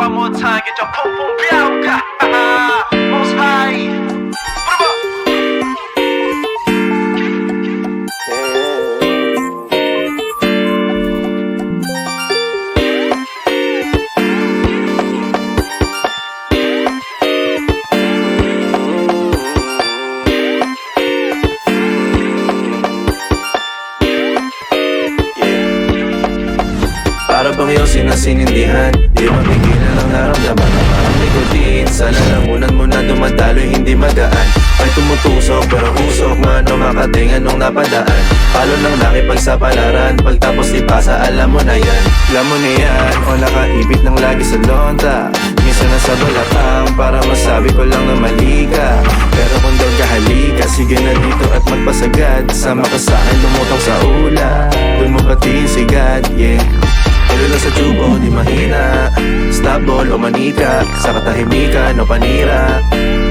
one more time, get your pum pum białka. Most high. Para bang iyong sinasinindihan, di mapigilan ang naramdaman ng parang nikotin. Sa lalamunan mo na dumadaloy, hindi magaan. May tumutusok pero usok man o makatingan nung napadaan. Palo ng nakipagsapalaran, pagtapos ipasa alam mo na yan. Alam mo na yan, o nakaibit ng lagi sa lonta. Minsan nasa balakang para masabi ko lang na mali ka. Pero kung daw kahalika, sige na dito at magpasagad. Sama ka sa'kin, lumutang sa ula. Doon mo patiin si God, yeah. Pero lang sa tubo, di mahina. Stop ball o manika, sa katahimikan o panira.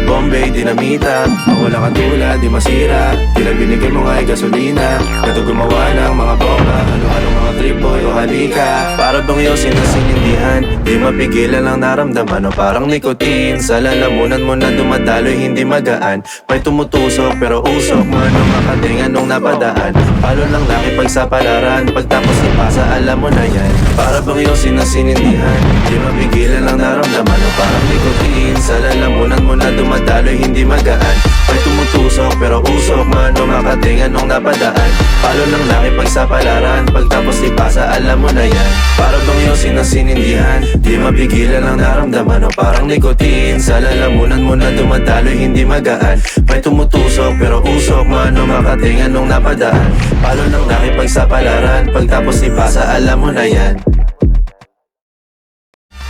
Bombay, dinamita, mawala kang tulad, di masira. Tila binigay mo nga ay gasolina. Kato gumawa ng mga bomba, ano-ano mga trip boy o halika. Para bang iyong sinasinindihan, di mapigilan ang naramdaman o parang nikotin. Sa lalamunan mo na dumadaloy, hindi magaan. May tumutusok pero usok man o makatingan nung napadaan. Palo lang nakipagsapalaran, pagtapos ipasa alam mo na yan. Para bang iyong sinasinindihan, di mapigilan ang naramdaman o parang nikotin. Sa lalamunan mo na dumadaloy, hindi magaan. May tumutusok pero usok man o makatingan nung napadaan. Palo lang nakipagsapalaran, pagtapos ipasa alam mo na yan. Para bang iyong sinasinindihan, di mapigilan ang naramdaman o parang nikotin. Sa lalamunan mo na dumadaloy, hindi magaan. May tumutusok pero usok man o makatingan nung napadaan. Palo lang nakipagsapalaran, pagtapos ipasa alam mo na yan.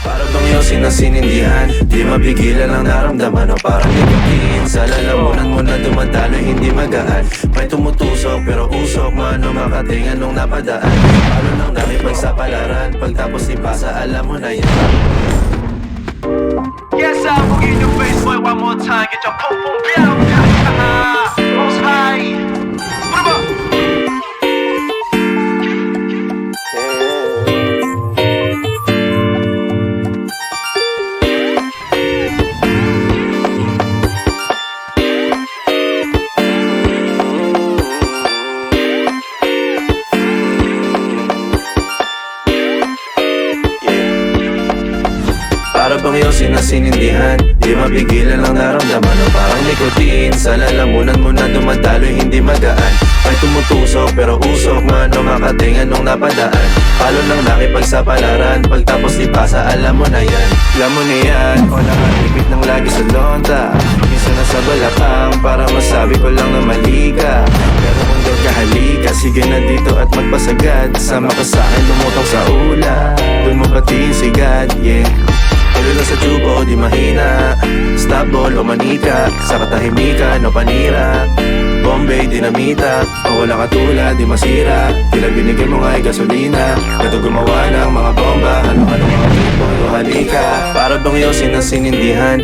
Para bang iyong sinasinindihan, di mapigilan ang naramdaman o parang nikotin. Sa lalamunan mo na dumadaloy, hindi magaan. May tumutusok pero usok man o makatingan nung napadaan. Palo lang nakipagsapalaran, pagtapos ipasa alam mo na yan. Yes, I'm boogie in the face, boy, one more time, get your pum pum białka. Most high. Para bang iyong sinasinindihan, di mapigilan ang naramdaman o parang nikotin. Sa lalamunan mo na dumadaloy, hindi magaan. May tumutusok pero usok man o makatingan nung napadaan. Palo lang nakipagsapalaran, pagtapos ipasa alam mo na yan. Alam mo na yan, o nakaipit ng lagi sa lonta. Minsan nasa balakang para masabi ko lang na mali ka. Pero kung daw kahalika, sige na dito at magpasagad. Sama ka sa'kin, lumutang sa ula. Doon mo patiin si God, yeah. Pero lang sa tubo, di mahina. Stop ball o manika, sa katahimikan o panira. Bombay, dinamita, mawala ka tulad, di masira. Tila binigay mo nga ay gasolina. Kato gumawa ng mga bomba, ano-ano mga trip boy o halika. Para bang iyong sinasinindihan,